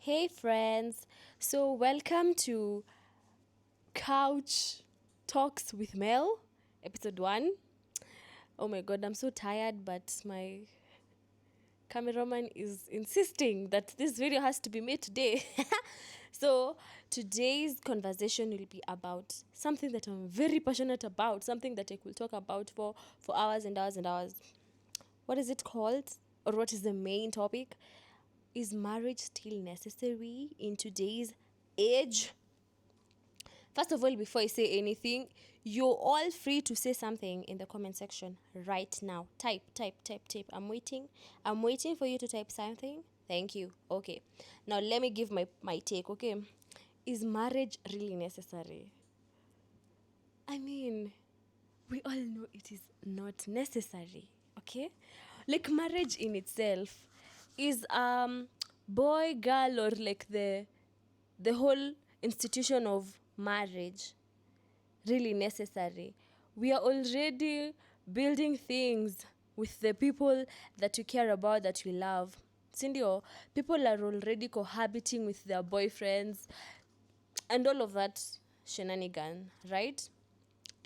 Hey friends, so welcome to Couch Talks with Mel, episode 1. Oh my god, I'm so tired, but my cameraman is insisting that this video has to be made today. So, today's conversation will be about something that I'm very passionate about, something that I could talk about for hours and hours and hours. What is it called? Or what is the main topic? Is marriage still necessary in today's age? First of all, before I say anything, you're all free to say something in the comment section right now. Type. I'm waiting. I'm waiting for you to type something. Thank you. Okay. Now let me give my take, okay? Is marriage really necessary? I mean, we all know it is not necessary, okay? Like marriage in itself is boy, girl, or like the whole institution of marriage really necessary? We are already building things with the people that we care about, that we love. Sindio, people are already cohabiting with their boyfriends and all of that shenanigan, right?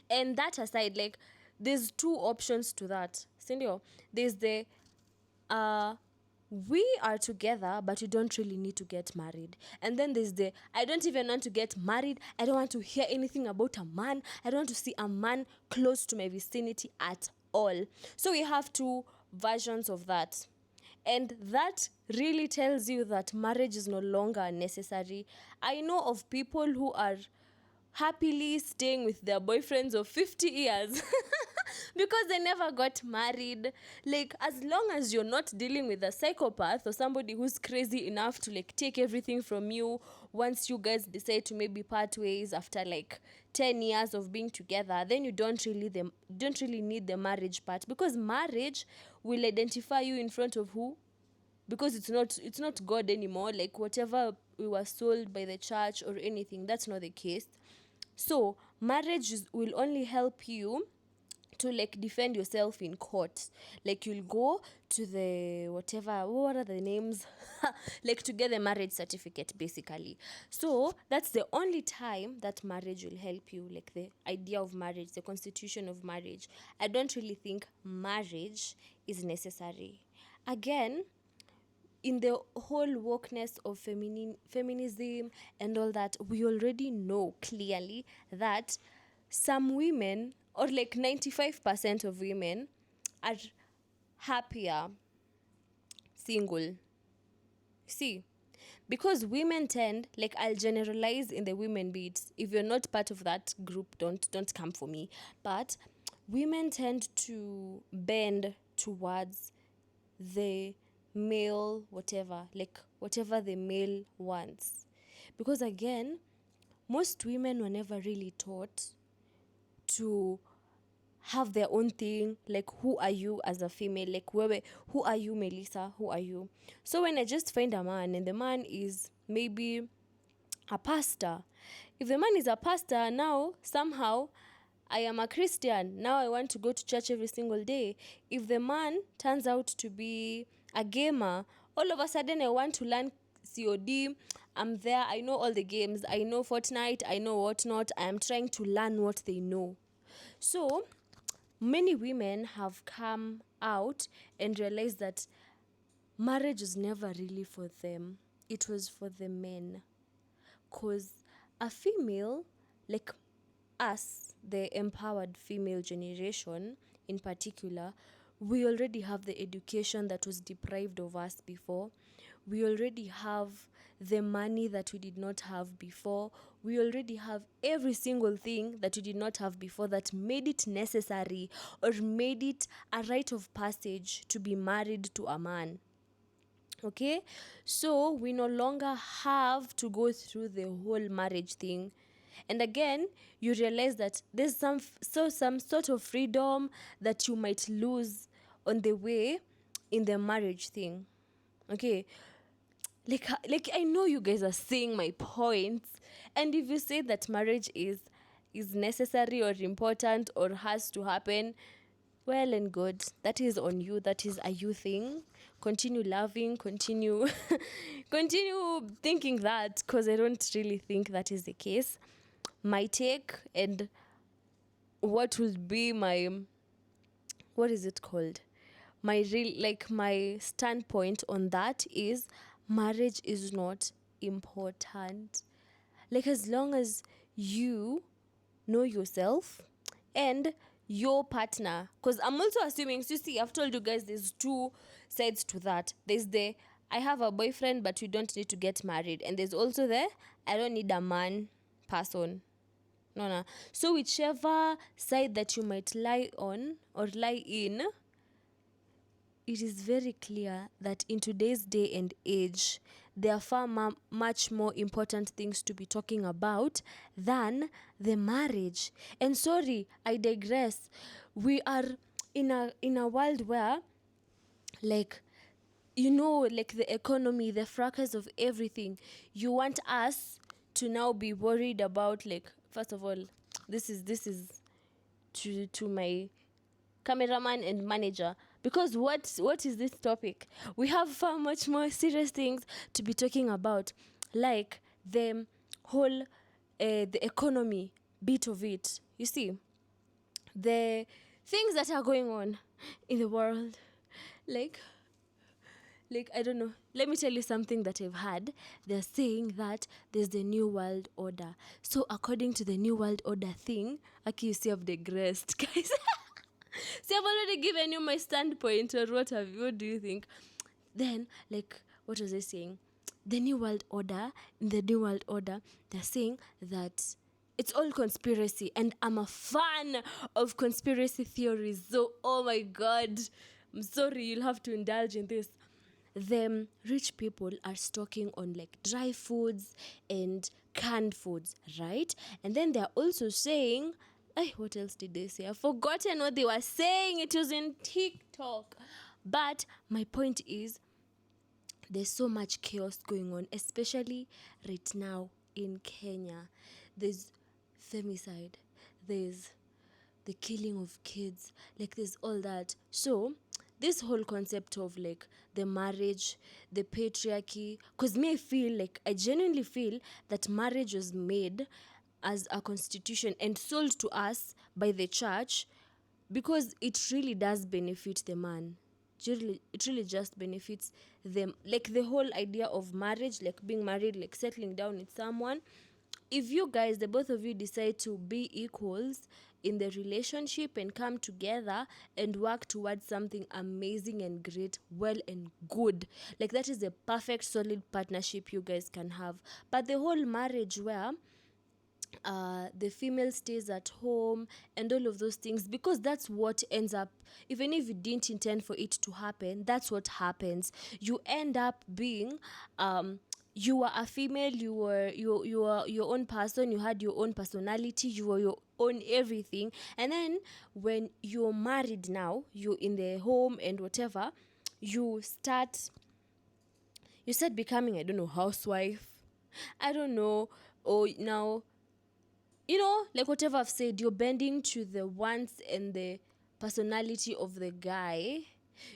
And that aside, like, there's two options to that. Sindio, there's the we are together but you don't really need to get married, and then there's the I don't even want to get married, I don't want to hear anything about a man, I don't want to see a man close to my vicinity at all. So we have two versions of that, and that really tells you that marriage is no longer necessary. I know of people who are happily staying with their boyfriends of 50 years because they never got married. Like, as long as you're not dealing with a psychopath or somebody who's crazy enough to like take everything from you once you guys decide to maybe part ways after like 10 years of being together, then you don't really need the marriage part, because marriage will identify you in front of who? Because it's not God anymore, like whatever we were sold by the church or anything. That's not the case. So marriage will only help you to like defend yourself in court. Like, you'll go to the whatever, what are the names, like to get the marriage certificate basically. So that's the only time that marriage will help you, like the idea of marriage, the constitution of marriage. I don't really think marriage is necessary. Again, in the whole wokeness of feminism and all that, we already know clearly that some women, or like 95% of women, are happier single. See, because women tend, like, I'll generalize in the women bit. If you're not part of that group, don't come for me. But women tend to bend towards the male whatever, like whatever the male wants, because again, most women were never really taught to have their own thing. Like, who are you as a female? Like, who are you, Melissa? Who are you? So when I just find a man and the man is maybe a pastor, if the man is a pastor, now somehow I am a Christian, now I want to go to church every single day. If the man turns out to be a gamer, all of a sudden I want to learn COD. I'm there, I know all the games, I know Fortnite, I know whatnot. I am trying to learn what they know. So many women have come out and realized that marriage was never really for them, it was for the men. Because a female, like us, the empowered female generation in particular, we already have the education that was deprived of us before. We already have the money that we did not have before. We already have every single thing that we did not have before, that made it necessary or made it a rite of passage to be married to a man. Okay, so we no longer have to go through the whole marriage thing. And again, you realize that there's some sort of freedom that you might lose on the way in the marriage thing. Okay, like I know you guys are seeing my points, and if you say that marriage is necessary or important or has to happen, well and good, that is on you, that is a you thing. continue loving, continue continue thinking that, because I don't really think that is the case. My take and what will be my, what is it called, my real, like my standpoint on that is marriage is not important. Like as long as you know yourself and your partner, because I'm also assuming, so you see, I've told you guys there's two sides to that. There's the I have a boyfriend but we don't need to get married, and there's also the I don't need a man person. No, no. So whichever side that you might lie on or lie in, it is very clear that in today's day and age, there are far much more important things to be talking about than the marriage. And sorry, I digress. We are in a world where, like, you know, like the economy, the fracas of everything. You want us to now be worried about, like, first of all, this is to my cameraman and manager, because what is this topic? We have far much more serious things to be talking about, like the whole the economy bit of it. You see, the things that are going on in the world, like I don't know. Let me tell you something that I've heard. They're saying that there's the new world order. So according to the new world order thing, Aki, you see, I've digressed, guys. See, I've already given you my standpoint, or what do you think? Then, like, what was I saying? The New World Order, in the New World Order, they're saying that it's all conspiracy, and I'm a fan of conspiracy theories. So, oh my god, I'm sorry, you'll have to indulge in this. The rich people are stocking on like dry foods and canned foods, right? And then they're also saying, what else did they say? I've forgotten what they were saying. It was in TikTok. But my point is, there's so much chaos going on, especially right now in Kenya. There's femicide, there's the killing of kids, like there's all that. So this whole concept of like the marriage, the patriarchy, because me, I genuinely feel that marriage was made as a constitution and sold to us by the church, because it really does benefit the man. It really just benefits them. Like the whole idea of marriage, like being married, like settling down with someone. If you guys, the both of you, decide to be equals in the relationship and come together and work towards something amazing and great, well and good, like that is a perfect solid partnership you guys can have. But the whole marriage where the female stays at home and all of those things, because that's what ends up, even if you didn't intend for it to happen, that's what happens. You end up being you were a female, you were your own person, you had your own personality, you were your own everything, and then when you're married, now you're in the home and whatever, you start becoming, I don't know, housewife, I don't know, or now, you know, like whatever I've said, you're bending to the wants and the personality of the guy.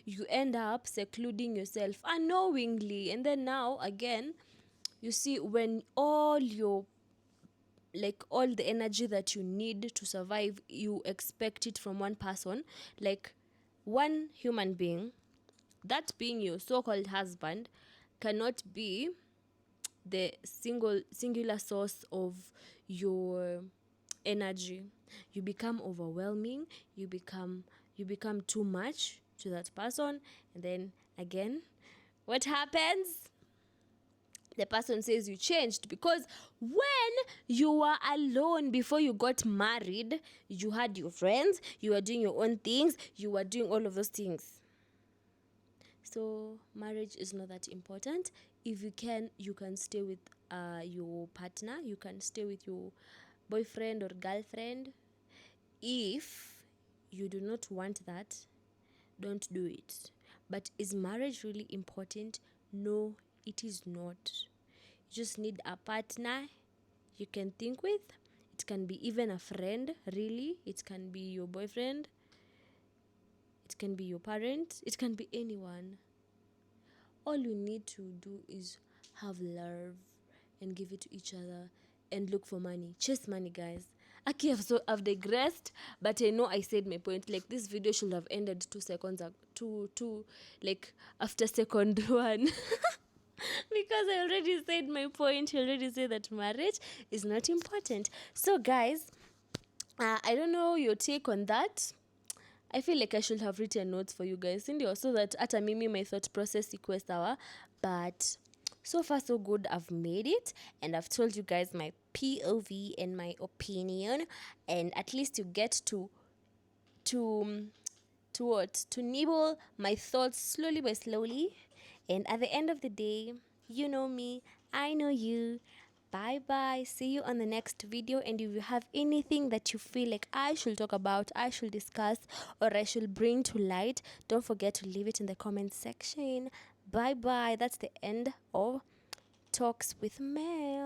You end up secluding yourself unknowingly. And then now, again, you see, when all the energy that you need to survive, you expect it from one person, like one human being, that being your so-called husband, cannot be the singular source of your energy. You become overwhelming, you become too much to that person, and then again, what happens? The person says you changed, because when you were alone before you got married, you had your friends, you were doing your own things, you were doing all of those things. So marriage is not that important. If you can stay with your partner, you can stay with your boyfriend or girlfriend. If you do not want that, don't do it. But is marriage really important? No, it is not. You just need a partner you can think with. It can be even a friend, really. It can be your boyfriend. It can be your parent. It can be anyone. all you need to do is have love and give it to each other and look for money. Chase money, guys. Aki, I've digressed, but I know I said my point. Like, this video should have ended 2 seconds like after second one. Because I already said my point. I already said that marriage is not important. So, guys, I don't know your take on that. I feel like I should have written notes for you guys, Indio, so that hata mimi my thought process ikuwe sawa. But so far so good. I've made it, and I've told you guys my POV and my opinion, and at least you get to to nibble my thoughts slowly by slowly. And at the end of the day, you know me, I know you. Bye bye. See you on the next video. And if you have anything that you feel like I should talk about, I should discuss, or I should bring to light, don't forget to leave it in the comment section. Bye bye. That's the end of Talks with Mel.